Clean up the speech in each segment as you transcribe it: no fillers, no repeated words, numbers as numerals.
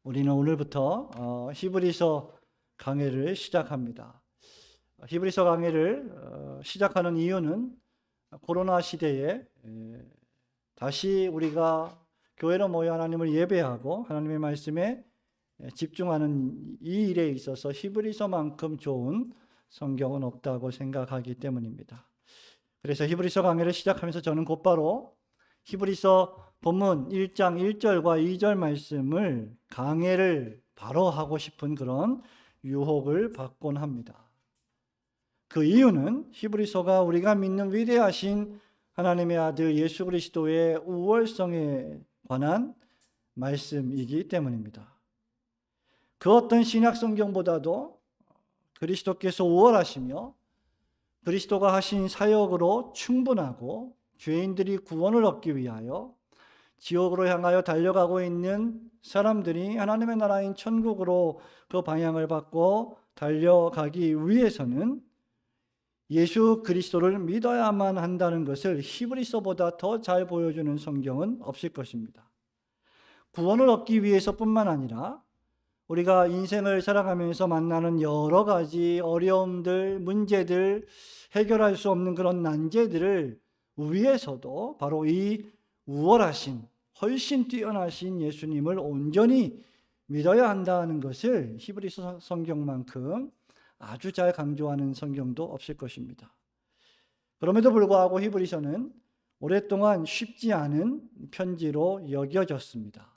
우리는 오늘부터 히브리서 강해를 시작합니다. 히브리서 강해를 시작하는 이유는 코로나 시대에 다시 우리가 교회로 모여 하나님을 예배하고 하나님의 말씀에 집중하는 이 일에 있어서 히브리서만큼 좋은 성경은 없다고 생각하기 때문입니다. 그래서 히브리서 강해를 시작하면서 저는 곧바로 히브리서 본문 1장 1절과 2절 말씀을 강해를 바로 하고 싶은 그런 유혹을 받곤 합니다. 그 이유는 히브리서가 우리가 믿는 위대하신 하나님의 아들 예수 그리스도의 우월성에 관한 말씀이기 때문입니다. 그 어떤 신약 성경보다도 그리스도께서 우월하시며 그리스도가 하신 사역으로 충분하고 죄인들이 구원을 얻기 위하여 지옥으로 향하여 달려가고 있는 사람들이 하나님의 나라인 천국으로 그 방향을 받고 달려가기 위해서는 예수 그리스도를 믿어야만 한다는 것을 히브리서보다 더 잘 보여주는 성경은 없을 것입니다. 구원을 얻기 위해서뿐만 아니라 우리가 인생을 살아가면서 만나는 여러 가지 어려움들, 문제들, 해결할 수 없는 그런 난제들을 위해서도 바로 이 우월하신, 훨씬 뛰어나신 예수님을 온전히 믿어야 한다는 것을 히브리서 성경만큼 아주 잘 강조하는 성경도 없을 것입니다. 그럼에도 불구하고 히브리서는 오랫동안 쉽지 않은 편지로 여겨졌습니다.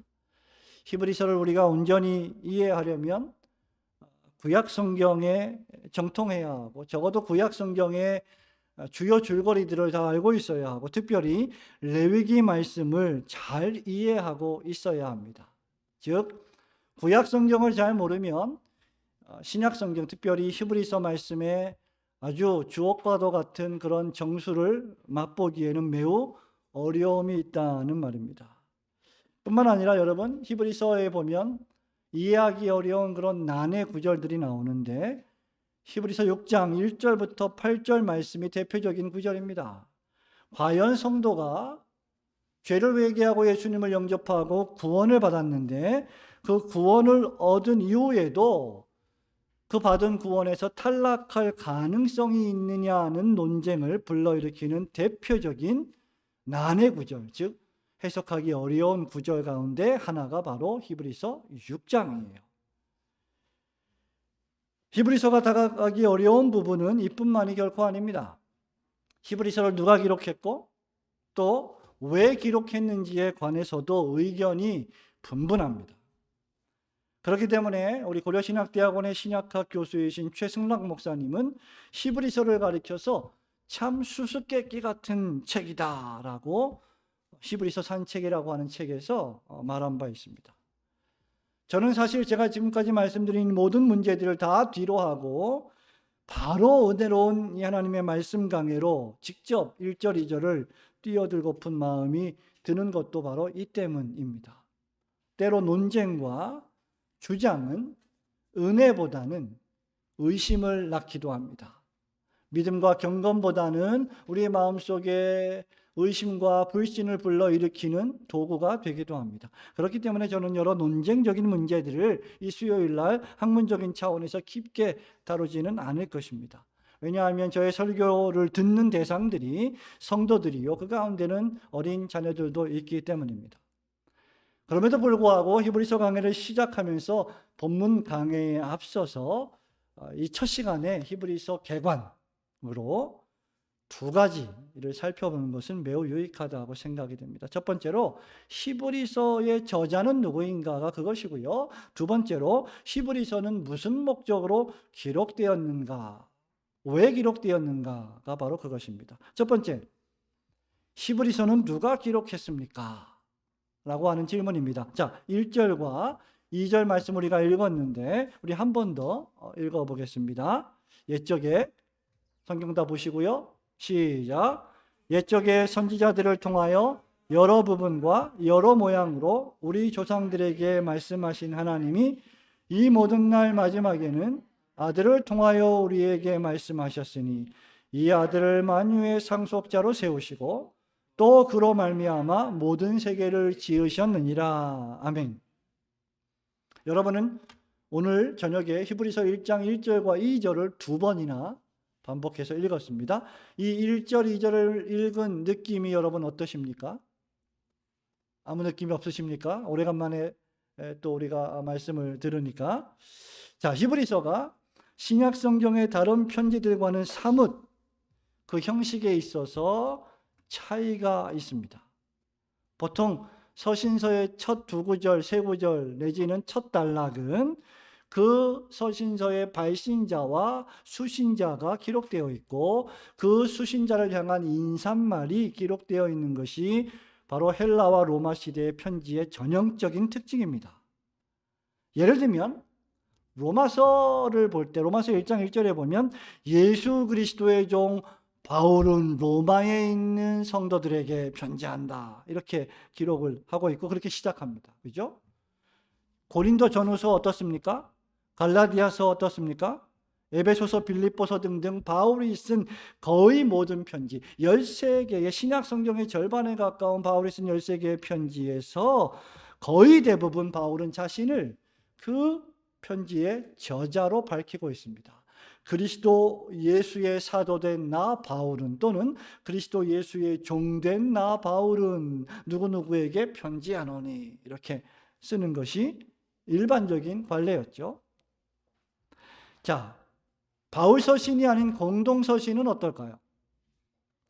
히브리서를 우리가 온전히 이해하려면 구약 성경에 정통해야 하고 적어도 구약 성경의 주요 줄거리들을 다 알고 있어야 하고 특별히 레위기 말씀을 잘 이해하고 있어야 합니다. 즉 구약 성경을 잘 모르면 신약 성경, 특별히 히브리서 말씀에 아주 주옥과도 같은 그런 정수를 맛보기에는 매우 어려움이 있다는 말입니다. 뿐만 아니라 여러분, 히브리서에 보면 이해하기 어려운 그런 난해 구절들이 나오는데 히브리서 6장 1절부터 8절 말씀이 대표적인 구절입니다. 과연 성도가 죄를 회개하고 예수님을 영접하고 구원을 받았는데 그 구원을 얻은 이후에도 그 받은 구원에서 탈락할 가능성이 있느냐는 논쟁을 불러일으키는 대표적인 난해 구절, 즉 해석하기 어려운 구절 가운데 하나가 바로 히브리서 6장이에요. 히브리서가 다가가기 어려운 부분은 이뿐만이 결코 아닙니다. 히브리서를 누가 기록했고 또 왜 기록했는지에 관해서도 의견이 분분합니다. 그렇기 때문에 우리 고려신학대학원의 신약학 교수이신 최승락 목사님은 히브리서를 가리켜서 참 수수께끼 같은 책이다라고 히브리서 산책이라고 하는 책에서 말한 바 있습니다. 저는 사실 제가 지금까지 말씀드린 모든 문제들을 다 뒤로 하고 바로 은혜로운 이 하나님의 말씀 강해로 직접 1절, 2절을 뛰어들고픈 마음이 드는 것도 바로 이 때문입니다. 때로 논쟁과 주장은 은혜보다는 의심을 낳기도 합니다. 믿음과 경건보다는 우리의 마음속에 의심과 불신을 불러일으키는 도구가 되기도 합니다. 그렇기 때문에 저는 여러 논쟁적인 문제들을 이 수요일 날 학문적인 차원에서 깊게 다루지는 않을 것입니다. 왜냐하면 저의 설교를 듣는 대상들이 성도들이요, 그 가운데는 어린 자녀들도 있기 때문입니다. 그럼에도 불구하고 히브리서 강해를 시작하면서 본문 강해에 앞서서 이 첫 시간에 히브리서 개관으로 두 가지를 살펴보는 것은 매우 유익하다고 생각이 됩니다. 첫 번째로 히브리서의 저자는 누구인가가 그것이고요. 두 번째로 히브리서는 무슨 목적으로 기록되었는가, 왜 기록되었는가가 바로 그것입니다. 첫 번째, 히브리서는 누가 기록했습니까? 라고 하는 질문입니다. 자, 1절과 2절 말씀 우리가 읽었는데 우리 한 번 더 읽어보겠습니다. 옛적에 성경 다 보시고요. 시작. 옛적의 선지자들을 통하여 여러 부분과 여러 모양으로 우리 조상들에게 말씀하신 하나님이 이 모든 날 마지막에는 아들을 통하여 우리에게 말씀하셨으니 이 아들을 만유의 상속자로 세우시고 또 그로 말미암아 모든 세계를 지으셨느니라. 아멘. 여러분은 오늘 저녁에 히브리서 1장 1절과 2절을 두 번이나 반복해서 읽었습니다. 이 1절, 2절을 읽은 느낌이 여러분 어떠십니까? 아무 느낌이 없으십니까? 오래간만에 또 우리가 말씀을 들으니까. 자, 히브리서가 신약 성경의 다른 편지들과는 사뭇 그 형식에 있어서 차이가 있습니다. 보통 서신서의 첫 두 구절, 세 구절 내지는 첫 단락은 그 서신서의 발신자와 수신자가 기록되어 있고 그 수신자를 향한 인사말이 기록되어 있는 것이 바로 헬라와 로마 시대의 편지의 전형적인 특징입니다. 예를 들면 로마서를 볼 때 로마서 1장 1절에 보면 예수 그리스도의 종 바울은 로마에 있는 성도들에게 편지한다. 이렇게 기록을 하고 있고 그렇게 시작합니다. 그죠? 고린도 전후서 어떻습니까? 갈라디아서 어떻습니까? 에베소서, 빌립보서 등등 바울이 쓴 거의 모든 편지, 13개의 신약 성경의 절반에 가까운 바울이 쓴 13개의 편지에서 거의 대부분 바울은 자신을 그 편지의 저자로 밝히고 있습니다. 그리스도 예수의 사도된 나 바울은 또는 그리스도 예수의 종된 나 바울은 누구누구에게 편지하노니 이렇게 쓰는 것이 일반적인 관례였죠. 자, 바울 서신이 아닌 공동 서신은 어떨까요?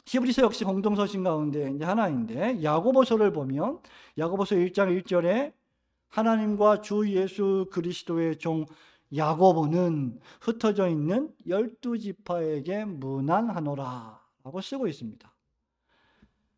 히브리서 역시 공동 서신 가운데 이제 하나인데 야고보서를 보면 야고보서 1장 1절에 하나님과 주 예수 그리스도의 종 야고보는 흩어져 있는 12지파에게 문안하노라 라고 쓰고 있습니다.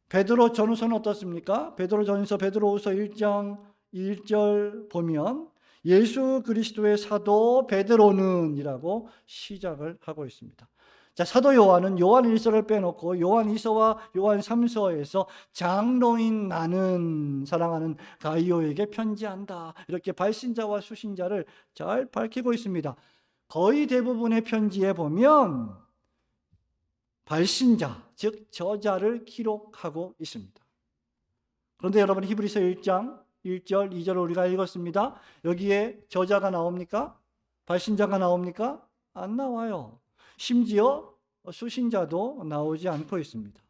베드로 전후서는 어떻습니까? 베드로 전서 베드로후서 1장 1절 보면 예수 그리스도의 사도 베드로는 이라고 시작을 하고 있습니다. 자, 사도 요한은 요한 1서를 빼놓고 요한 2서와 요한 3서에서 장로인 나는 사랑하는 가이오에게 편지한다. 이렇게 발신자와 수신자를 잘 밝히고 있습니다. 거의 대부분의 편지에 보면 발신자, 즉 저자를 기록하고 있습니다. 그런데 여러분 히브리서 1장 1절, 2절을 우리가 읽었습니다. 여기에 저자가 나옵니까? 발신자가 나옵니까? 안 나와요. 심지어 수신자도 나오지 않고 있습니다.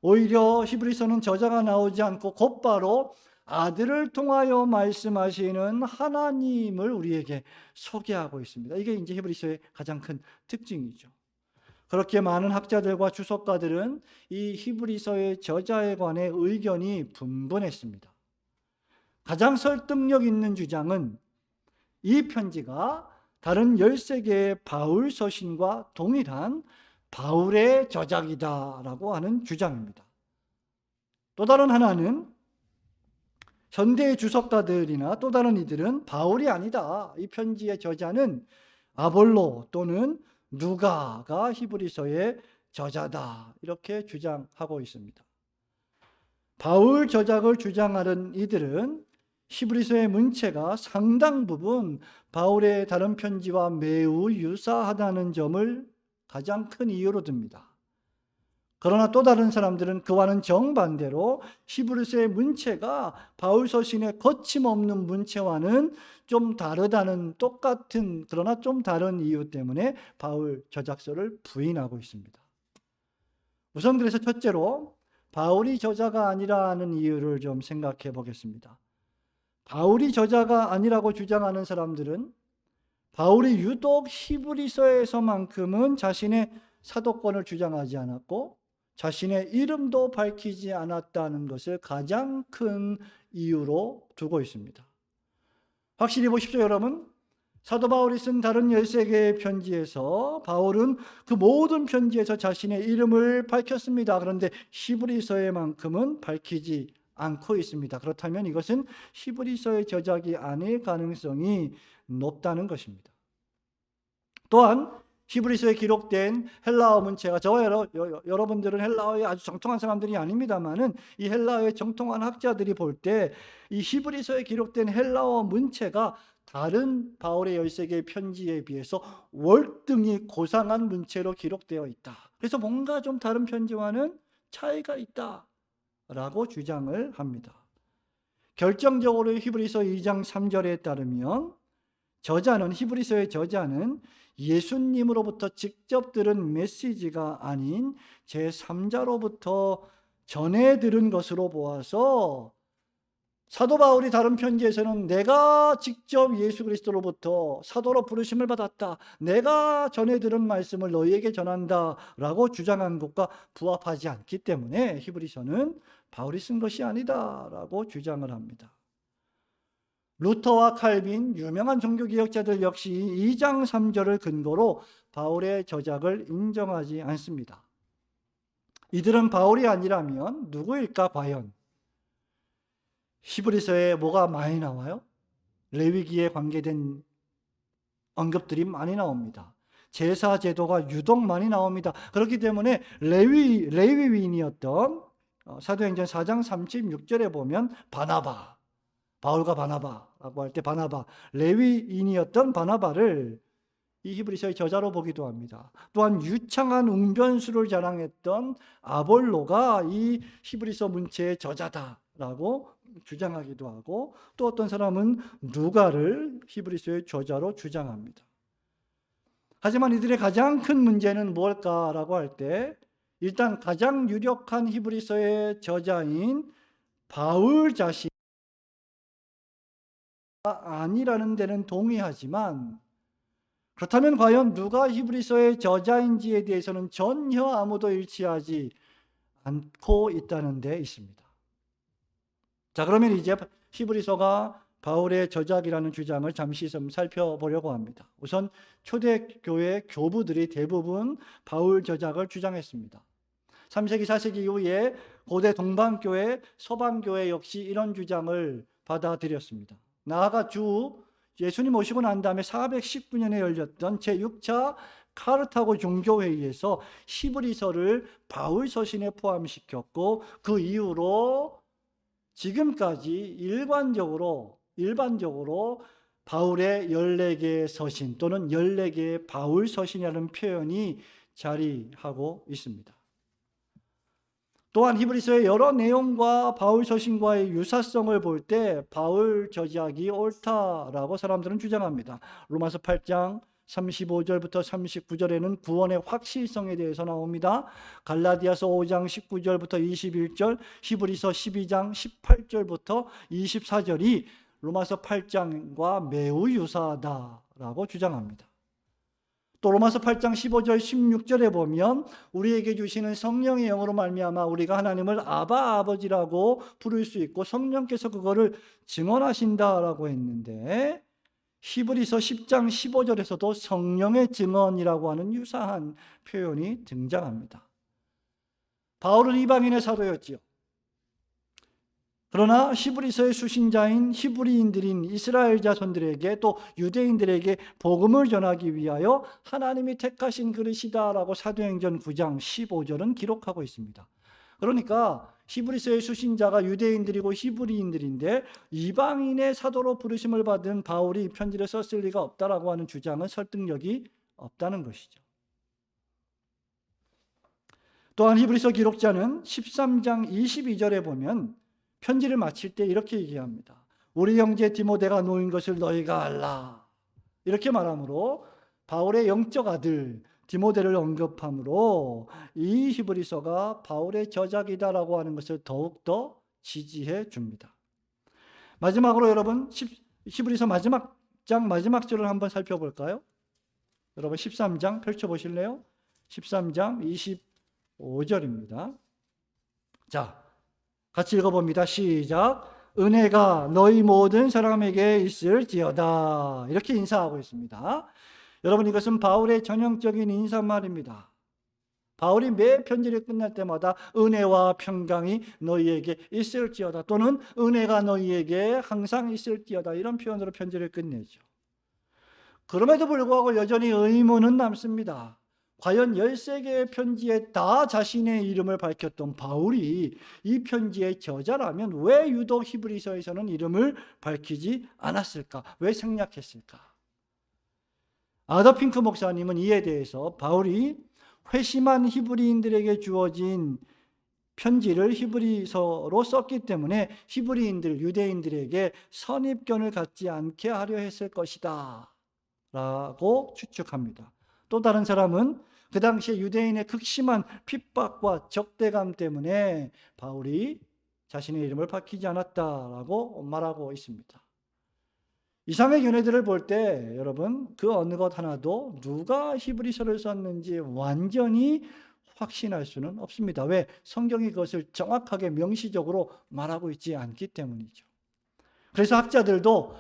오히려 히브리서는 저자가 나오지 않고 곧바로 아들을 통하여 말씀하시는 하나님을 우리에게 소개하고 있습니다. 이게 이제 히브리서의 가장 큰 특징이죠. 그렇게 많은 학자들과 주석가들은 이 히브리서의 저자에 관해 의견이 분분했습니다. 가장 설득력 있는 주장은 이 편지가 다른 13개의 바울 서신과 동일한 바울의 저작이다라고 하는 주장입니다. 또 다른 하나는 현대의 주석가들이나 또 다른 이들은 바울이 아니다. 이 편지의 저자는 아볼로 또는 누가가 히브리서의 저자다. 이렇게 주장하고 있습니다. 바울 저작을 주장하는 이들은 히브리서의 문체가 상당 부분 바울의 다른 편지와 매우 유사하다는 점을 가장 큰 이유로 듭니다. 그러나 또 다른 사람들은 그와는 정반대로 히브리서의 문체가 바울 서신의 거침없는 문체와는 좀 다르다는 똑같은 그러나 좀 다른 이유 때문에 바울 저작서를 부인하고 있습니다. 우선 그래서 첫째로 바울이 저자가 아니라는 이유를 좀 생각해 보겠습니다. 바울이 저자가 아니라고 주장하는 사람들은 바울이 유독 히브리서에서만큼은 자신의 사도권을 주장하지 않았고 자신의 이름도 밝히지 않았다는 것을 가장 큰 이유로 두고 있습니다. 확실히 보십시오, 여러분. 사도 바울이 쓴 다른 13개의 편지에서 바울은 그 모든 편지에서 자신의 이름을 밝혔습니다. 그런데 히브리서에만큼은 밝히지 않고 있습니다. 그렇다면 이것은 히브리서의 저작이 아닐 가능성이 높다는 것입니다. 또한 히브리서에 기록된 헬라어 문체가 저와 여러분들은 헬라어에 아주 정통한 사람들이 아닙니다만은 이 헬라어에 정통한 학자들이 볼 때 이 히브리서에 기록된 헬라어 문체가 다른 바울의 13개의 편지에 비해서 월등히 고상한 문체로 기록되어 있다. 그래서 뭔가 좀 다른 편지와는 차이가 있다라고 주장을 합니다. 결정적으로 히브리서 2장 3절에 따르면 히브리서의 저자는 예수님으로부터 직접 들은 메시지가 아닌 제3자로부터 전해 들은 것으로 보아서 사도 바울이 다른 편지에서는 내가 직접 예수 그리스도로부터 사도로 부르심을 받았다, 내가 전해 들은 말씀을 너희에게 전한다 라고 주장한 것과 부합하지 않기 때문에 히브리서는 바울이 쓴 것이 아니다 라고 주장을 합니다. 루터와 칼빈, 유명한 종교개혁자들 역시 2장 3절을 근거로 바울의 저작을 인정하지 않습니다. 이들은 바울이 아니라면 누구일까 과연? 히브리서에 뭐가 많이 나와요? 레위기에 관계된 언급들이 많이 나옵니다. 제사 제도가 유독 많이 나옵니다. 그렇기 때문에 레위인이었던 사도행전 4장 36절에 보면 바나바, 바울과 바나바라고 할 때 바나바, 레위인이었던 바나바를 이 히브리서의 저자로 보기도 합니다. 또한 유창한 웅변수를 자랑했던 아볼로가 이 히브리서 문체의 저자다라고 주장하기도 하고, 또 어떤 사람은 누가를 히브리서의 저자로 주장합니다. 하지만 이들의 가장 큰 문제는 뭘까라고 할 때, 일단 가장 유력한 히브리서의 저자인 바울 자신이 아니라는 데는 동의하지만, 그렇다면 과연 누가 히브리서의 저자인지에 대해서는 전혀 아무도 일치하지 않고 있다는 데 있습니다. 자, 그러면 이제 히브리서가 바울의 저작이라는 주장을 잠시 좀 살펴보려고 합니다. 우선 초대교회 교부들이 대부분 바울 저작을 주장했습니다. 3세기, 4세기 이후에 고대 동방교회, 서방교회 역시 이런 주장을 받아들였습니다. 나아가 예수님 오시고 난 다음에 419년에 열렸던 제6차 카르타고 종교회의에서 히브리서를 바울 서신에 포함시켰고, 그 이후로 지금까지 일반적으로 바울의 14개의 서신 또는 14개의 바울 서신이라는 표현이 자리하고 있습니다. 또한 히브리서의 여러 내용과 바울 서신과의 유사성을 볼 때 바울 저작이 옳다라고 사람들은 주장합니다. 로마서 8장 35절부터 39절에는 구원의 확실성에 대해서 나옵니다. 갈라디아서 5장 19절부터 21절, 히브리서 12장 18절부터 24절이 로마서 8장과 매우 유사하다라고 주장합니다. 또 로마서 8장 15절 16절에 보면 우리에게 주시는 성령의 영으로 말미암아 우리가 하나님을 아바 아버지라고 부를 수 있고 성령께서 그거를 증언하신다라고 했는데, 히브리서 10장 15절에서도 성령의 증언이라고 하는 유사한 표현이 등장합니다. 바울은 이방인의 사도였지요. 그러나 히브리서의 수신자인 히브리인들인 이스라엘 자손들에게 또 유대인들에게 복음을 전하기 위하여 하나님이 택하신 그릇이다라고 사도행전 9장 15절은 기록하고 있습니다. 그러니까 히브리서의 수신자가 유대인들이고 히브리인들인데 이방인의 사도로 부르심을 받은 바울이 이 편지를 썼을 리가 없다라고 하는 주장은 설득력이 없다는 것이죠. 또한 히브리서 기록자는 13장 22절에 보면 편지를 마칠 때 이렇게 얘기합니다. 우리 형제 디모데가 놓인 것을 너희가 알라. 이렇게 말하므로 바울의 영적 아들 디모데를 언급함으로 이 히브리서가 바울의 저작이다라고 하는 것을 더욱더 지지해 줍니다. 마지막으로 여러분 히브리서 마지막 장 마지막 절을 한번 살펴볼까요? 여러분 13장 펼쳐보실래요? 13장 25절입니다. 자, 같이 읽어봅니다. 시작. 은혜가 너희 모든 사람에게 있을지어다. 이렇게 인사하고 있습니다. 여러분, 이것은 바울의 전형적인 인사말입니다. 바울이 매 편지를 끝날 때마다 은혜와 평강이 너희에게 있을지어다 또는 은혜가 너희에게 항상 있을지어다 이런 표현으로 편지를 끝내죠. 그럼에도 불구하고 여전히 의문은 남습니다. 과연 13개의 편지에 다 자신의 이름을 밝혔던 바울이 이 편지의 저자라면 왜 유독 히브리서에서는 이름을 밝히지 않았을까? 왜 생략했을까? 아더 핑크 목사님은 이에 대해서 바울이 회심한 히브리인들에게 주어진 편지를 히브리서로 썼기 때문에 히브리인들, 유대인들에게 선입견을 갖지 않게 하려 했을 것이다 라고 추측합니다. 또 다른 사람은 그 당시에 유대인의 극심한 핍박과 적대감 때문에 바울이 자신의 이름을 밝히지 않았다라고 말하고 있습니다. 이상의 견해들을 볼 때 여러분, 그 어느 것 하나도 누가 히브리서를 썼는지 완전히 확신할 수는 없습니다. 왜? 성경이 그것을 정확하게 명시적으로 말하고 있지 않기 때문이죠. 그래서 학자들도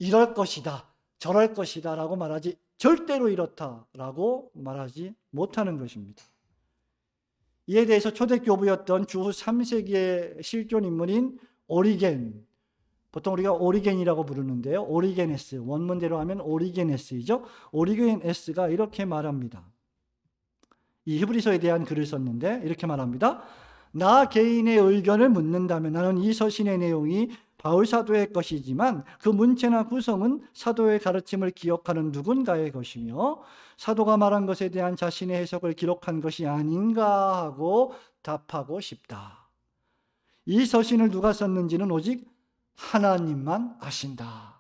이럴 것이다, 저럴 것이다 라고 말하지 절대로 이렇다라고 말하지 못하는 것입니다. 이에 대해서 초대교부였던 주후 3세기의 실존 인물인 오리겐, 보통 우리가 오리겐이라고 부르는데요. 오리게네스, 원문대로 하면 오리게네스이죠. 오리게네스가 이렇게 말합니다. 이 히브리서에 대한 글을 썼는데 이렇게 말합니다. 나 개인의 의견을 묻는다면 나는 이 서신의 내용이 바울 사도의 것이지만 그 문체나 구성은 사도의 가르침을 기억하는 누군가의 것이며 사도가 말한 것에 대한 자신의 해석을 기록한 것이 아닌가 하고 답하고 싶다. 이 서신을 누가 썼는지는 오직 하나님만 아신다.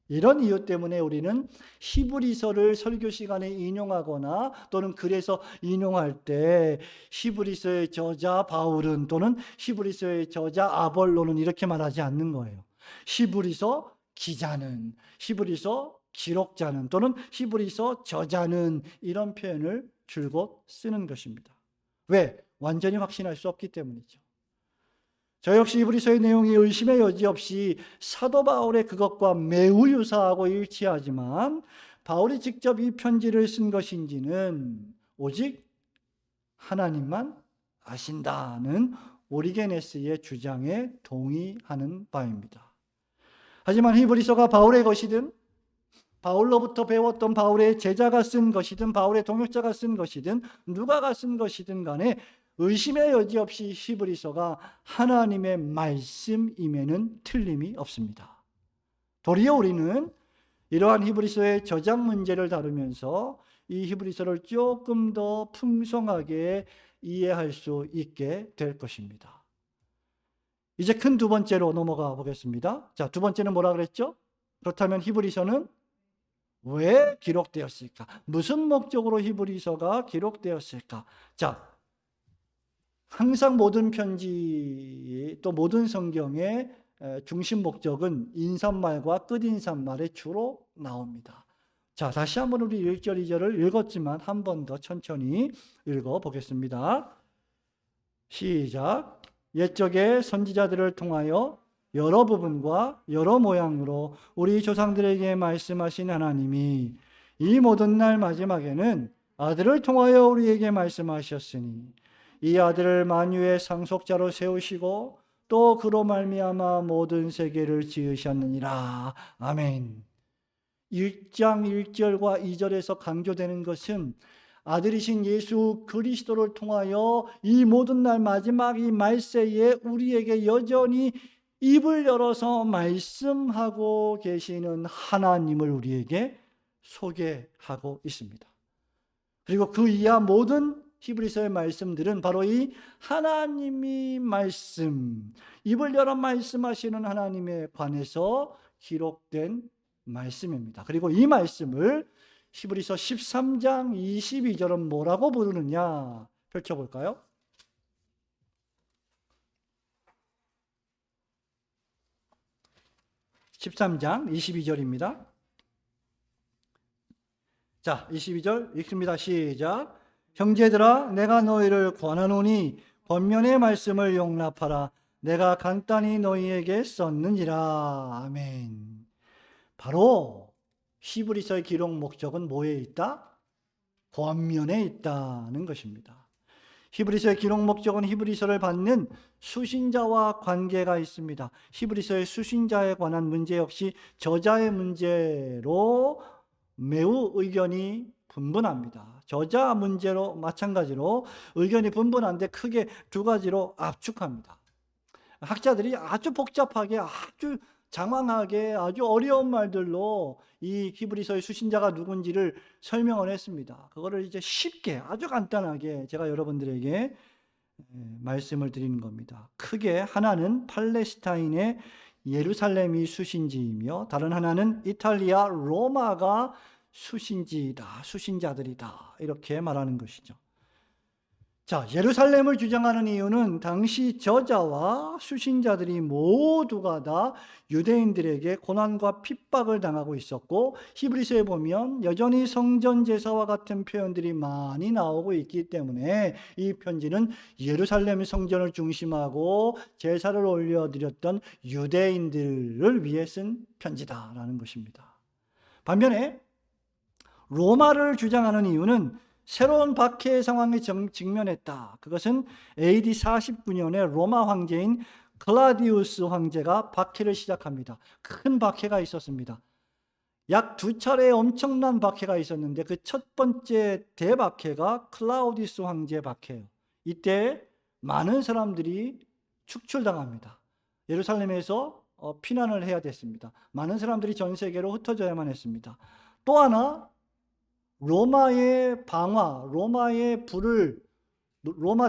이런 이유 때문에 우리는 히브리서를 설교 시간에 인용하거나 또는 글에서 인용할 때 히브리서의 저자 바울은 또는 히브리서의 저자 아볼로는 이렇게 말하지 않는 거예요. 히브리서 기자는, 히브리서 기록자는 또는 히브리서 저자는, 이런 표현을 줄곧 쓰는 것입니다. 왜? 완전히 확신할 수 없기 때문이죠. 저 역시 히브리서의 내용이 의심의 여지 없이 사도 바울의 그것과 매우 유사하고 일치하지만 바울이 직접 이 편지를 쓴 것인지는 오직 하나님만 아신다는 오리게네스의 주장에 동의하는 바입니다. 하지만 히브리서가 바울의 것이든 바울로부터 배웠던 바울의 제자가 쓴 것이든 바울의 동역자가 쓴 것이든 누가가 쓴 것이든 간에 의심의 여지 없이 히브리서가 하나님의 말씀임에는 틀림이 없습니다. 도리어 우리는 이러한 히브리서의 저작 문제를 다루면서 이 히브리서를 조금 더 풍성하게 이해할 수 있게 될 것입니다. 이제 큰 두 번째로 넘어가 보겠습니다. 자, 두 번째는 뭐라 그랬죠? 그렇다면 히브리서는 왜 기록되었을까? 무슨 목적으로 히브리서가 기록되었을까? 자, 항상 모든 편지 또 모든 성경의 중심 목적은 인사말과 끝인사말에 주로 나옵니다. 자, 다시 한번 우리 1절, 2절을 읽었지만 한 번 더 천천히 읽어보겠습니다. 시작. 옛적의 선지자들을 통하여 여러 부분과 여러 모양으로 우리 조상들에게 말씀하신 하나님이 이 모든 날 마지막에는 아들을 통하여 우리에게 말씀하셨으니 이 아들을 만유의 상속자로 세우시고 또 그로 말미암아 모든 세계를 지으셨느니라. 아멘. 1장 1절과 2절에서 강조되는 것은 아들이신 예수 그리스도를 통하여 이 모든 날 마지막 이 말세에 우리에게 여전히 입을 열어서 말씀하고 계시는 하나님을 우리에게 소개하고 있습니다. 그리고 그 이하 모든 히브리서의 말씀들은 바로 이 하나님이 말씀, 입을 열어 말씀하시는 하나님에 관해서 기록된 말씀입니다. 그리고 이 말씀을 히브리서 13장 22절은 뭐라고 부르느냐 펼쳐볼까요? (13장 22절입니다) 자, 22절 읽습니다. 시작. 형제들아, 내가 너희를 권하노니 권면의 말씀을 용납하라. 내가 간단히 너희에게 썼느니라. 아멘. 바로 히브리서의 기록 목적은 뭐에 있다? 권면에 있다는 것입니다. 히브리서의 기록 목적은 히브리서를 받는 수신자와 관계가 있습니다. 히브리서의 수신자에 관한 문제 역시 저자의 문제로 매우 의견이 분분합니다. 저자 문제로 마찬가지로 의견이 분분한데 크게 두 가지로 압축합니다. 학자들이 아주 복잡하게, 아주 장황하게, 아주 어려운 말들로 이 히브리서의 수신자가 누군지를 설명을 했습니다. 그거를 이제 쉽게, 아주 간단하게 제가 여러분들에게 말씀을 드리는 겁니다. 크게 하나는 팔레스타인의 예루살렘이 수신지이며 다른 하나는 이탈리아 로마가 수신지이다, 수신자들이다, 이렇게 말하는 것이죠. 자, 예루살렘을 주장하는 이유는 당시 저자와 수신자들이 모두가 다 유대인들에게 고난과 핍박을 당하고 있었고, 히브리서에 보면 여전히 성전 제사와 같은 표현들이 많이 나오고 있기 때문에 이 편지는 예루살렘 성전을 중심하고 제사를 올려드렸던 유대인들을 위해 쓴 편지다라는 것입니다. 반면에 로마를 주장하는 이유는 새로운 박해의 상황에 직면했다. 그것은 AD 49년에 로마 황제인 클라디우스 황제가 박해를 시작합니다. 큰 박해가 있었습니다. 약 2차례의 엄청난 박해가 있었는데 그 첫 번째 대박해가 클라우디우스 황제 박해예요. 이때 많은 사람들이 축출당합니다. 예루살렘에서 피난을 해야 됐습니다. 많은 사람들이 전 세계로 흩어져야만 했습니다. 또 하나, 로마의 방화, 로마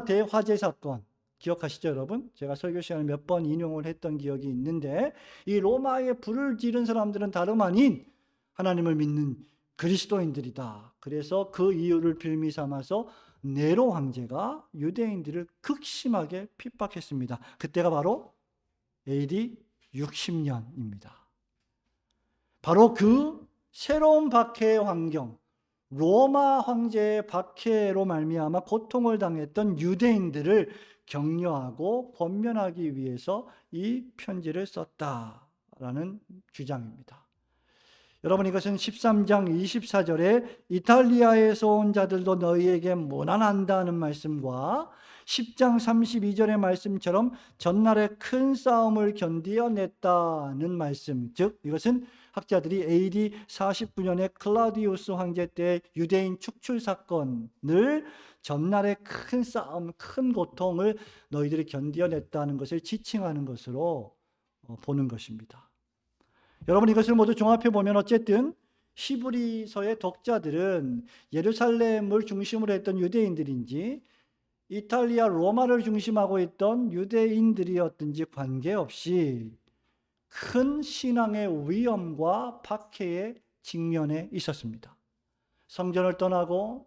대화재 사건 기억하시죠, 여러분? 제가 설교 시간에 몇 번 인용을 했던 기억이 있는데, 이 로마에 불을 지른 사람들은 다름 아닌 하나님을 믿는 그리스도인들이다. 그래서 그 이유를 빌미 삼아서 네로 황제가 유대인들을 극심하게 핍박했습니다. 그때가 바로 AD 60년입니다. 바로 그 새로운 박해의 환경, 로마 황제의 박해로 말미암아 고통을 당했던 유대인들을 격려하고 권면하기 위해서 이 편지를 썼다라는 주장입니다. 여러분, 이것은 13장 24절에 이탈리아에서 온 자들도 너희에게 모난한다는 말씀과 10장 32절의 말씀처럼 전날에 큰 싸움을 견디어냈다는 말씀, 즉 이것은 학자들이 AD 49년에 클라우디우스 황제 때 유대인 축출 사건을 전날에 큰 싸움, 큰 고통을 너희들이 견디어냈다는 것을 지칭하는 것으로 보는 것입니다. 여러분, 이것을 모두 종합해 보면 어쨌든 히브리서의 독자들은 예루살렘을 중심으로 했던 유대인들인지 이탈리아 로마를 중심하고 있던 유대인들이었든지 관계없이 큰 신앙의 위험과 박해에 직면해 있었습니다. 성전을 떠나고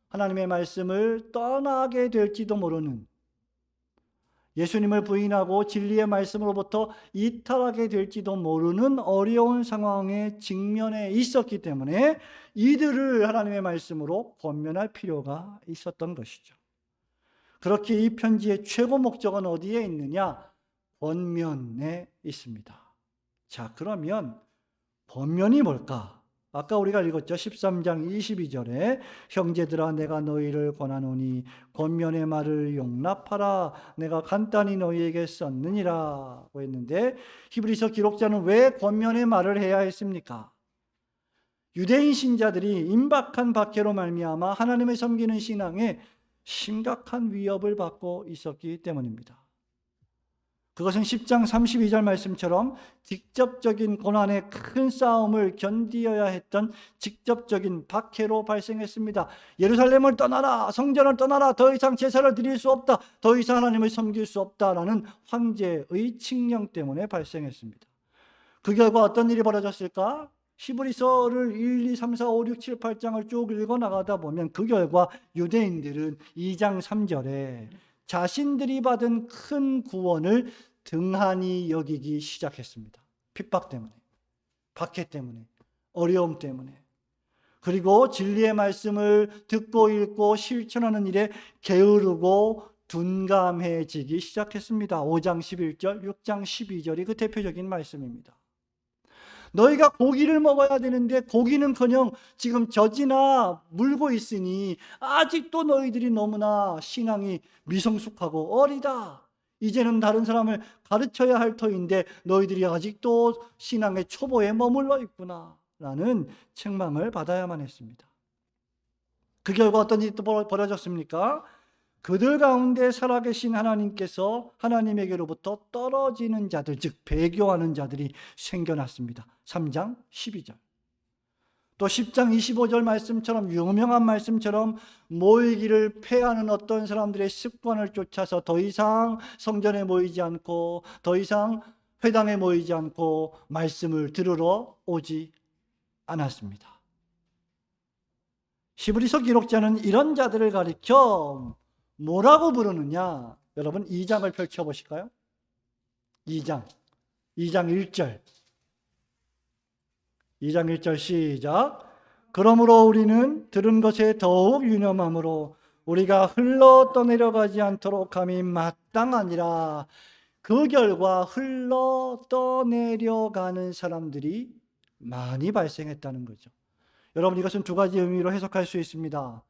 하나님의 말씀을 떠나게 될지도 모르는, 예수님을 부인하고 진리의 말씀으로부터 이탈하게 될지도 모르는 어려운 상황에 직면해 있었기 때문에 이들을 하나님의 말씀으로 권면할 필요가 있었던 것이죠. 그렇게 이 편지의 최고 목적은 어디에 있느냐? 권면에 있습니다. 자, 그러면 권면이 뭘까? 아까 우리가 읽었죠. 13장 22절에 형제들아 내가 너희를 권하노니 권면의 말을 용납하라. 내가 간단히 너희에게 썼느니라고 했는데, 히브리서 기록자는 왜 권면의 말을 해야 했습니까? 유대인 신자들이 임박한 박해로 말미암아 하나님을 섬기는 신앙에 심각한 위협을 받고 있었기 때문입니다. 그것은 10장 32절 말씀처럼 직접적인 고난의 큰 싸움을 견디어야 했던 직접적인 박해로 발생했습니다. 예루살렘을 떠나라, 성전을 떠나라, 더 이상 제사를 드릴 수 없다, 더 이상 하나님을 섬길 수 없다라는 황제의 칙령 때문에 발생했습니다. 그 결과 어떤 일이 벌어졌을까? 히브리서를 1, 2, 3, 4, 5, 6, 7, 8장을 쭉 읽어나가다 보면 그 결과 유대인들은 2장 3절에 자신들이 받은 큰 구원을 등한히 여기기 시작했습니다. 핍박 때문에, 박해 때문에, 어려움 때문에. 그리고 진리의 말씀을 듣고 읽고 실천하는 일에 게으르고 둔감해지기 시작했습니다. 5장 11절, 6장 12절이 그 대표적인 말씀입니다. 너희가 고기를 먹어야 되는데 고기는커녕 지금 젖이나 물고 있으니 아직도 너희들이 너무나 신앙이 미성숙하고 어리다. 이제는 다른 사람을 가르쳐야 할 터인데 너희들이 아직도 신앙의 초보에 머물러 있구나 라는 책망을 받아야만 했습니다. 그 결과 어떤 일이 또 벌어졌습니까? 그들 가운데 살아계신 하나님께서 하나님에게로부터 떨어지는 자들, 즉 배교하는 자들이 생겨났습니다. 3장 12절. 또 10장 25절 말씀처럼, 유명한 말씀처럼 모이기를 패하는 어떤 사람들의 습관을 쫓아서 더 이상 성전에 모이지 않고, 더 이상 회당에 모이지 않고 말씀을 들으러 오지 않았습니다. 히브리서 기록자는 이런 자들을 가리켜 뭐라고 부르느냐? 여러분 2장을 펼쳐보실까요? 2장 1절. 2장 1절 시작. 그러므로 우리는 들은 것에 더욱 유념함으로 우리가 흘러 떠내려가지 않도록 함이 마땅하니라. 그 결과 흘러 떠내려가는 사람들이 많이 발생했다는 거죠. 여러분, 이것은 두 가지 의미로 해석할 수 있습니다.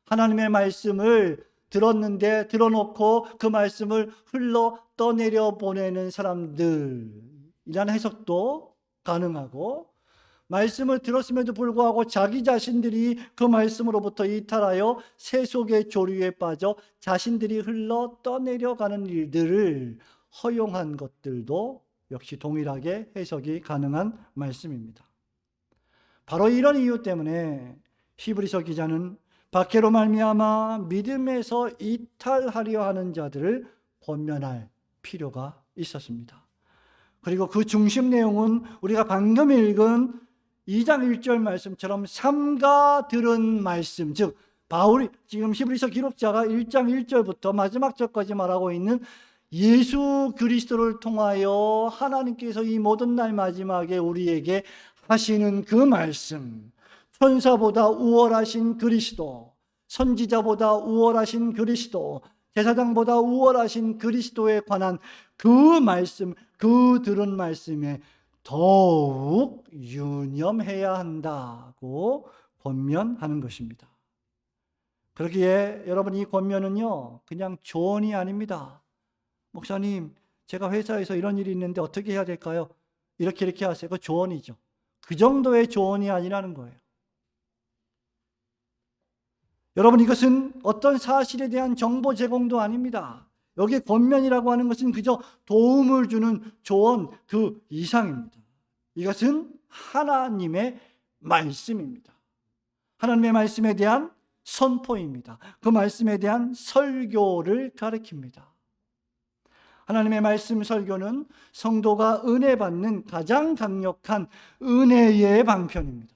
하나님의 말씀을 들었는데 들어놓고 그 말씀을 흘러 떠내려 보내는 사람들이라는 해석도 가능하고, 말씀을 들었음에도 불구하고 자기 자신들이 그 말씀으로부터 이탈하여 세속의 조류에 빠져 자신들이 흘러 떠내려가는 일들을 허용한 것들도 역시 동일하게 해석이 가능한 말씀입니다. 바로 이런 이유 때문에 히브리서 기자는 박해로 말미암아 믿음에서 이탈하려 하는 자들을 권면할 필요가 있었습니다. 그리고 그 중심 내용은 우리가 방금 읽은 2장 1절 말씀처럼 삼가 들은 말씀, 즉 바울이 지금 히브리서 기록자가 1장 1절부터 마지막 절까지 말하고 있는 예수 그리스도를 통하여 하나님께서 이 모든 날 마지막에 우리에게 하시는 그 말씀, 천사보다 우월하신 그리스도, 선지자보다 우월하신 그리스도, 제사장보다 우월하신 그리스도에 관한 그 말씀, 그 들은 말씀에 더욱 유념해야 한다고 권면하는 것입니다. 그러기에 여러분, 이 권면은요 그냥 조언이 아닙니다. 목사님, 제가 회사에서 이런 일이 있는데 어떻게 해야 될까요? 이렇게 하세요. 그 조언이죠. 그 정도의 조언이 아니라는 거예요. 여러분, 이것은 어떤 사실에 대한 정보 제공도 아닙니다. 여기에 권면이라고 하는 것은 그저 도움을 주는 조언 그 이상입니다. 이것은 하나님의 말씀입니다. 하나님의 말씀에 대한 선포입니다. 그 말씀에 대한 설교를 가리킵니다. 하나님의 말씀 설교는 성도가 은혜 받는 가장 강력한 은혜의 방편입니다.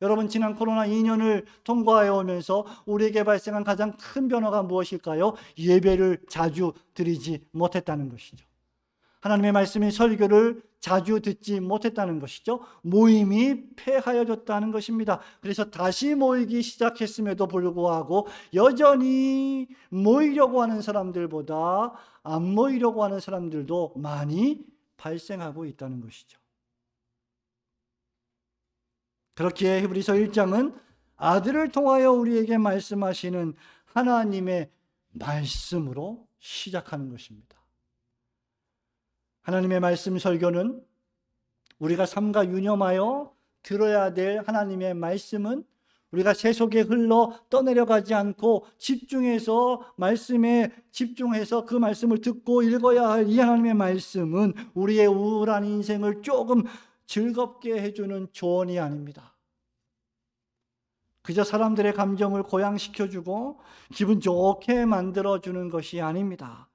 여러분, 지난 코로나 2년을 통과해 오면서 우리에게 발생한 가장 큰 변화가 무엇일까요? 예배를 자주 드리지 못했다는 것이죠. 하나님의 말씀의 설교를 자주 듣지 못했다는 것이죠. 모임이 폐하여졌다는 것입니다. 그래서 다시 모이기 시작했음에도 불구하고 여전히 모이려고 하는 사람들보다 안 모이려고 하는 사람들도 많이 발생하고 있다는 것이죠. 그렇기에 히브리서 1장은 아들을 통하여 우리에게 말씀하시는 하나님의 말씀으로 시작하는 것입니다. 하나님의 말씀 설교는 우리가 삼가 유념하여 들어야 될 하나님의 말씀은 우리가 세속에 흘러 떠내려가지 않고 집중해서 말씀에 집중해서 그 말씀을 듣고 읽어야 할 이 하나님의 말씀은 우리의 우울한 인생을 조금 즐겁게 해주는 조언이 아닙니다. 그저 사람들의 감정을 고양시켜주고 기분 좋게 만들어주는 것이 아닙니다.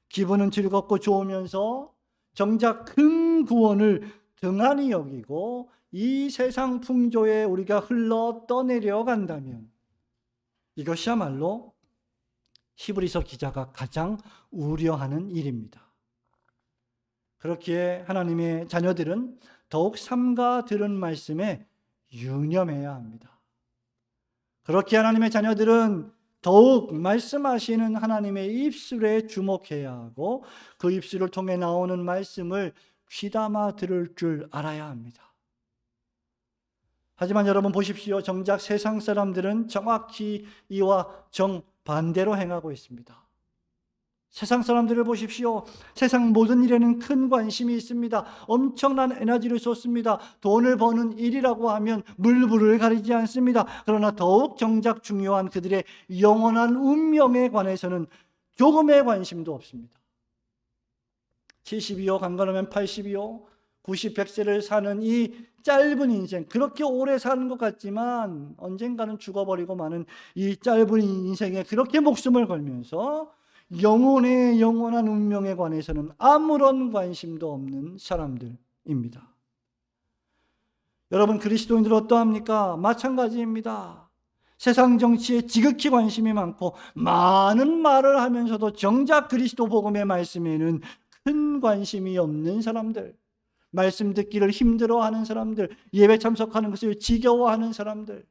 기분은 즐겁고 좋으면서 정작 큰 구원을 등한히 여기고 이 세상 풍조에 우리가 흘러 떠내려 간다면 이것이야말로 히브리서 기자가 가장 우려하는 일입니다. 그렇기에 하나님의 자녀들은 더욱 삼가 들은 말씀에 유념해야 합니다. 그렇게 하나님의 자녀들은 더욱 말씀하시는 하나님의 입술에 주목해야 하고 그 입술을 통해 나오는 말씀을 귀담아 들을 줄 알아야 합니다. 하지만 여러분 보십시오. 정작 세상 사람들은 정확히 이와 정반대로 행하고 있습니다. 세상 사람들을 보십시오. 세상 모든 일에는 큰 관심이 있습니다. 엄청난 에너지를 쏟습니다. 돈을 버는 일이라고 하면 물불을 가리지 않습니다. 그러나 더욱 정작 중요한 그들의 영원한 운명에 관해서는 조금의 관심도 없습니다. 70이요, 강건하면 80이요, 90, 100세를 사는 이 짧은 인생, 그렇게 오래 사는 것 같지만 언젠가는 죽어버리고 마는 이 짧은 인생에 그렇게 목숨을 걸면서 영혼의 영원한 운명에 관해서는 아무런 관심도 없는 사람들입니다. 여러분, 그리스도인들 어떠합니까? 마찬가지입니다. 세상 정치에 지극히 관심이 많고 많은 말을 하면서도 정작 그리스도 복음의 말씀에는 큰 관심이 없는 사람들, 말씀 듣기를 힘들어하는 사람들, 예배 참석하는 것을 지겨워하는 사람들.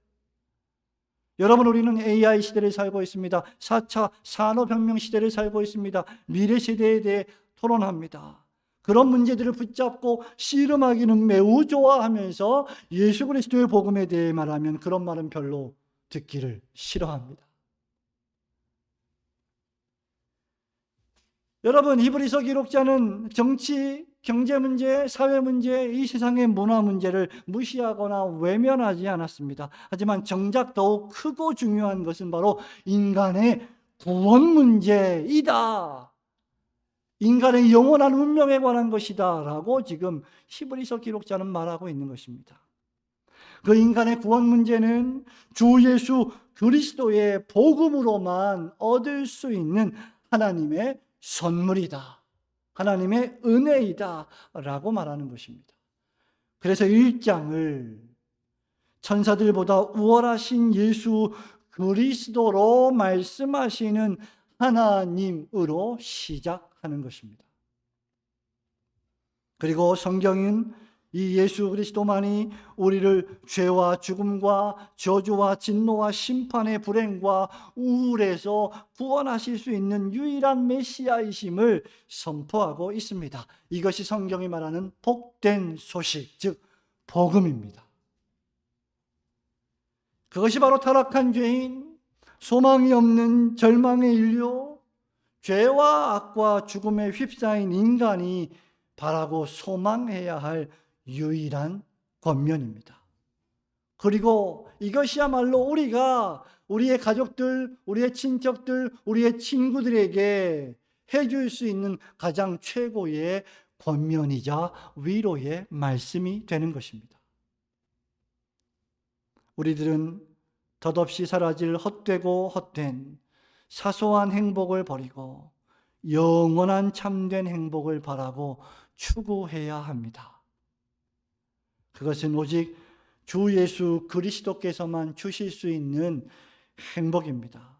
여러분, 우리는 AI 시대를 살고 있습니다. 4차 산업혁명 시대를 살고 있습니다. 미래 세대에 대해 토론합니다. 그런 문제들을 붙잡고 씨름하기는 매우 좋아하면서 예수 그리스도의 복음에 대해 말하면 그런 말은 별로 듣기를 싫어합니다. 여러분, 히브리서 기록자는 정치, 경제 문제, 사회 문제, 이 세상의 문화 문제를 무시하거나 외면하지 않았습니다. 하지만 정작 더욱 크고 중요한 것은 바로 인간의 구원 문제이다. 인간의 영원한 운명에 관한 것이다 라고 지금 히브리서 기록자는 말하고 있는 것입니다. 그 인간의 구원 문제는 주 예수 그리스도의 복음으로만 얻을 수 있는 하나님의 선물이다, 하나님의 은혜이다 라고 말하는 것입니다. 그래서 1장을 천사들보다 우월하신 예수 그리스도로 말씀하시는 하나님으로 시작하는 것입니다. 그리고 성경은 이 예수 그리스도만이 우리를 죄와 죽음과 저주와 진노와 심판의 불행과 우울에서 구원하실 수 있는 유일한 메시아이심을 선포하고 있습니다. 이것이 성경이 말하는 복된 소식, 즉 복음입니다. 그것이 바로 타락한 죄인, 소망이 없는 절망의 인류, 죄와 악과 죽음에 휩싸인 인간이 바라고 소망해야 할 유일한 권면입니다. 그리고 이것이야말로 우리가 우리의 가족들, 우리의 친척들, 우리의 친구들에게 해줄 수 있는 가장 최고의 권면이자 위로의 말씀이 되는 것입니다. 우리들은 덧없이 사라질 헛되고 헛된 사소한 행복을 버리고 영원한 참된 행복을 바라고 추구해야 합니다. 그것은 오직 주 예수 그리스도께서만 주실 수 있는 행복입니다.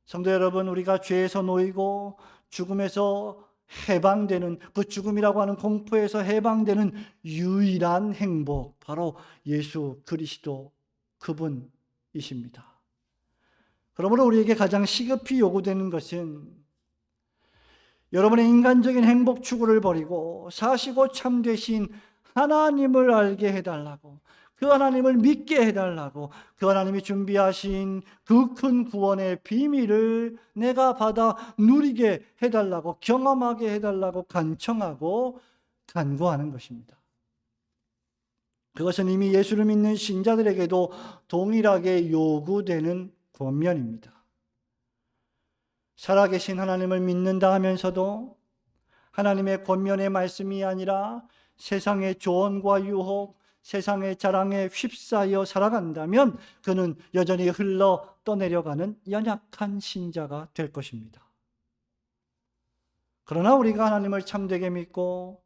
성도 여러분, 우리가 죄에서 놓이고 죽음에서 해방되는, 그 죽음이라고 하는 공포에서 해방되는 유일한 행복, 바로 예수 그리스도 그분이십니다. 그러므로 우리에게 가장 시급히 요구되는 것은 여러분의 인간적인 행복 추구를 버리고 사시고 참되신 하나님을 알게 해달라고, 그 하나님을 믿게 해달라고, 그 하나님이 준비하신 그 큰 구원의 비밀을 내가 받아 누리게 해달라고, 경험하게 해달라고 간청하고 간구하는 것입니다. 그것은 이미 예수를 믿는 신자들에게도 동일하게 요구되는 권면입니다. 살아계신 하나님을 믿는다 하면서도 하나님의 권면의 말씀이 아니라 세상의 조언과 유혹, 세상의 자랑에 휩싸여 살아간다면 그는 여전히 흘러 떠내려가는 연약한 신자가 될 것입니다. 그러나 우리가 하나님을 참되게 믿고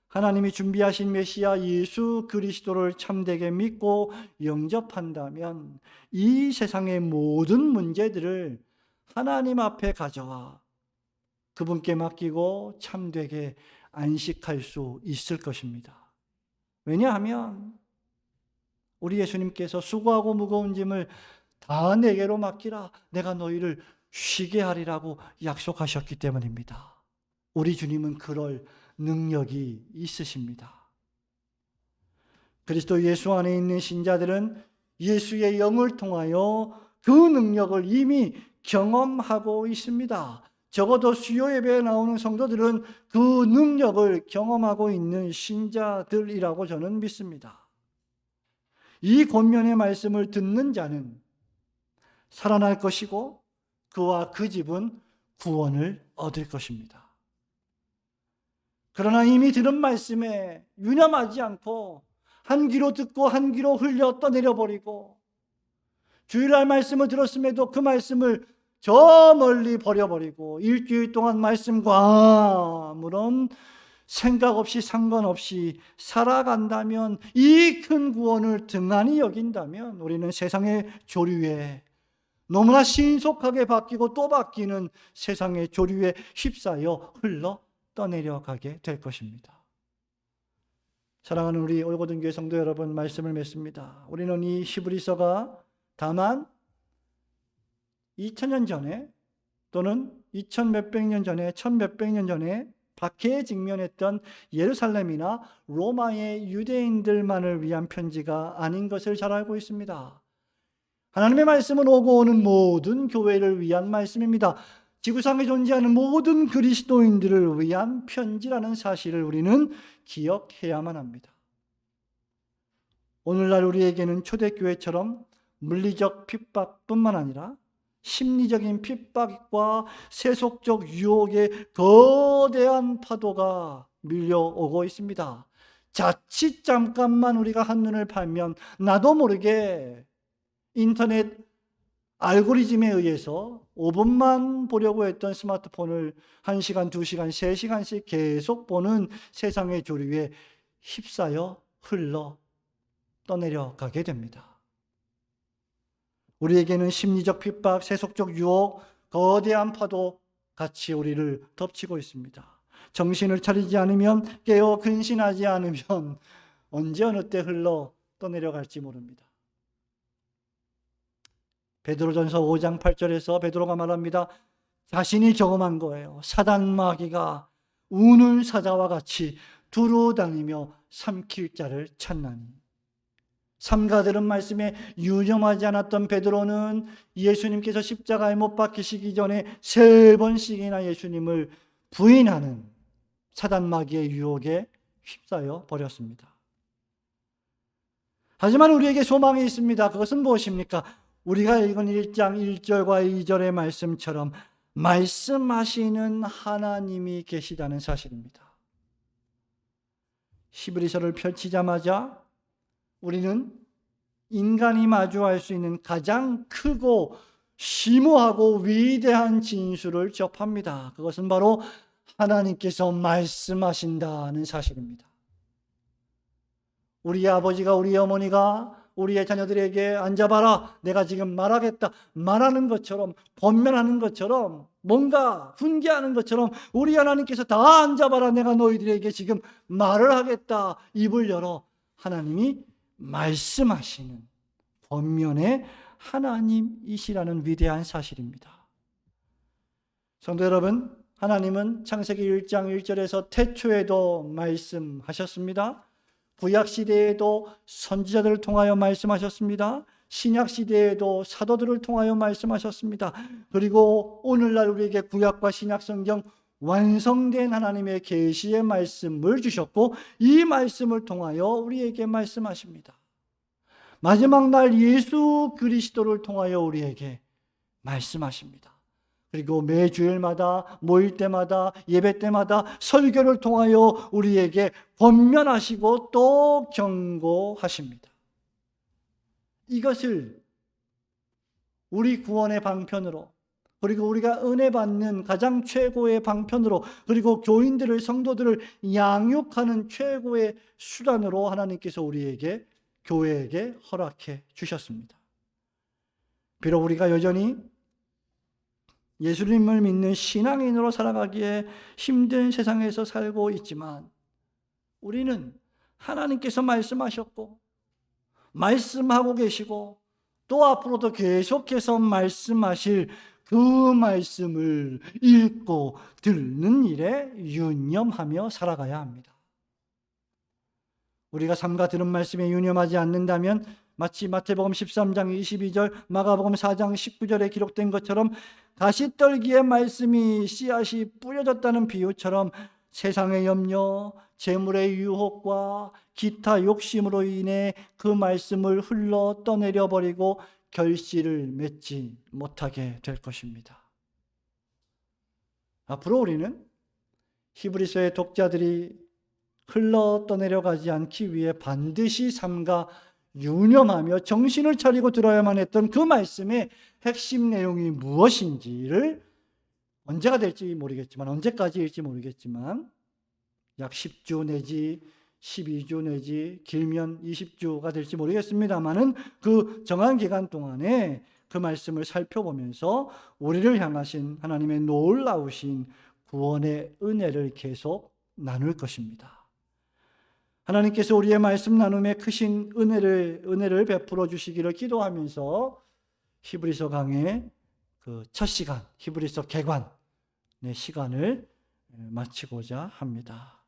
하나님이 준비하신 메시아 예수 그리스도를 참되게 믿고 영접한다면 이 세상의 모든 문제들을 하나님 앞에 가져와 그분께 맡기고 참되게 안식할 수 있을 것입니다. 왜냐하면 우리 예수님께서 수고하고 무거운 짐을 다 내게로 맡기라, 내가 너희를 쉬게 하리라고 약속하셨기 때문입니다. 우리 주님은 그럴 능력이 있으십니다. 그리스도 예수 안에 있는 신자들은 예수의 영을 통하여 그 능력을 이미 경험하고 있습니다. 적어도 수요 예배에 나오는 성도들은 그 능력을 경험하고 있는 신자들이라고 저는 믿습니다. 이 권면의 말씀을 듣는 자는 살아날 것이고 그와 그 집은 구원을 얻을 것입니다. 그러나 이미 들은 말씀에 유념하지 않고 한 귀로 듣고 한 귀로 흘려 떠내려 버리고, 주일날 말씀을 들었음에도 그 말씀을 저 멀리 버려버리고 일주일 동안 말씀과 아무런 생각 없이 상관없이 살아간다면, 이 큰 구원을 등한히 여긴다면 우리는 세상의 조류에, 너무나 신속하게 바뀌고 또 바뀌는 세상의 조류에 휩싸여 흘러 떠내려가게 될 것입니다. 사랑하는 우리 올고등교회 성도 여러분, 말씀을 맺습니다. 우리는 이 히브리서가 다만 2000년 전에 또는 2000몇백 년 전에 1000몇백 년 전에 박해에 직면했던 예루살렘이나 로마의 유대인들만을 위한 편지가 아닌 것을 잘 알고 있습니다. 하나님의 말씀은 오고 오는 모든 교회를 위한 말씀입니다. 지구상에 존재하는 모든 그리스도인들을 위한 편지라는 사실을 우리는 기억해야만 합니다. 오늘날 우리에게는 초대교회처럼 물리적 핍박뿐만 아니라 심리적인 핍박과 세속적 유혹의 거대한 파도가 밀려오고 있습니다. 자칫 잠깐만 우리가 한눈을 팔면 나도 모르게 인터넷 알고리즘에 의해서 5분만 보려고 했던 스마트폰을 1시간, 2시간, 3시간씩 계속 보는 세상의 조류에 휩싸여 흘러 떠내려가게 됩니다. 우리에게는 심리적 핍박, 세속적 유혹, 거대한 파도 같이 우리를 덮치고 있습니다. 정신을 차리지 않으면, 깨어 근신하지 않으면 언제 어느 때 흘러 떠내려갈지 모릅니다. 베드로전서 5장 8절에서 베드로가 말합니다. 자신이 경험한 거예요. 사단 마귀가 우는 사자와 같이 두루 다니며 삼킬 자를 찾나니. 삼가 들은 말씀에 유념하지 않았던 베드로는 예수님께서 십자가에 못 박히시기 전에 3번씩이나 예수님을 부인하는 사단 마귀의 유혹에 휩싸여 버렸습니다. 하지만 우리에게 소망이 있습니다. 그것은 무엇입니까? 우리가 읽은 1장 1절과 2절의 말씀처럼 말씀하시는 하나님이 계시다는 사실입니다. 히브리서를 펼치자마자 우리는 인간이 마주할 수 있는 가장 크고 심오하고 위대한 진술을 접합니다. 그것은 바로 하나님께서 말씀하신다는 사실입니다. 우리의 아버지가, 우리의 어머니가 우리의 자녀들에게 앉아봐라, 내가 지금 말하겠다, 말하는 것처럼, 권면하는 것처럼, 뭔가 훈계하는 것처럼 우리 하나님께서 다 앉아봐라, 내가 너희들에게 지금 말을 하겠다, 입을 열어 하나님이 말씀하시는 권면의 하나님이시라는 위대한 사실입니다. 성도 여러분, 하나님은 창세기 1장 1절에서 태초에도 말씀하셨습니다. 구약시대에도 선지자들을 통하여 말씀하셨습니다. 신약시대에도 사도들을 통하여 말씀하셨습니다. 그리고 오늘날 우리에게 구약과 신약 성경 완성된 하나님의 계시의 말씀을 주셨고, 이 말씀을 통하여 우리에게 말씀하십니다. 마지막 날 예수 그리스도를 통하여 우리에게 말씀하십니다. 그리고 매주일마다, 모일 때마다, 예배 때마다 설교를 통하여 우리에게 권면하시고 또 경고하십니다. 이것을 우리 구원의 방편으로, 그리고 우리가 은혜 받는 가장 최고의 방편으로, 그리고 교인들을, 성도들을 양육하는 최고의 수단으로 하나님께서 우리에게, 교회에게 허락해 주셨습니다. 비록 우리가 여전히 예수님을 믿는 신앙인으로 살아가기에 힘든 세상에서 살고 있지만, 우리는 하나님께서 말씀하셨고 말씀하고 계시고 또 앞으로도 계속해서 말씀하실 그 말씀을 읽고 듣는 일에 유념하며 살아가야 합니다. 우리가 삼가 들은 말씀에 유념하지 않는다면 마치 마태복음 13장 22절, 마가복음 4장 19절에 기록된 것처럼 가시떨기의 말씀이 씨앗이 뿌려졌다는 비유처럼 세상의 염려, 재물의 유혹과 기타 욕심으로 인해 그 말씀을 흘러 떠내려 버리고 결실을 맺지 못하게 될 것입니다. 앞으로 우리는 히브리서의 독자들이 흘러 떠내려가지 않기 위해 반드시 삼가 유념하며 정신을 차리고 들어야만 했던 그 말씀의 핵심 내용이 무엇인지를 언제가 될지 모르겠지만, 언제까지일지 모르겠지만 약 10주 내지 12주 내지 길면 20주가 될지 모르겠습니다만은 그 정한 기간 동안에 그 말씀을 살펴보면서 우리를 향하신 하나님의 놀라우신 구원의 은혜를 계속 나눌 것입니다. 하나님께서 우리의 말씀 나눔에 크신 은혜를 베풀어 주시기를 기도하면서 히브리서 강의 그 첫 시간, 히브리서 개관의 시간을 마치고자 합니다.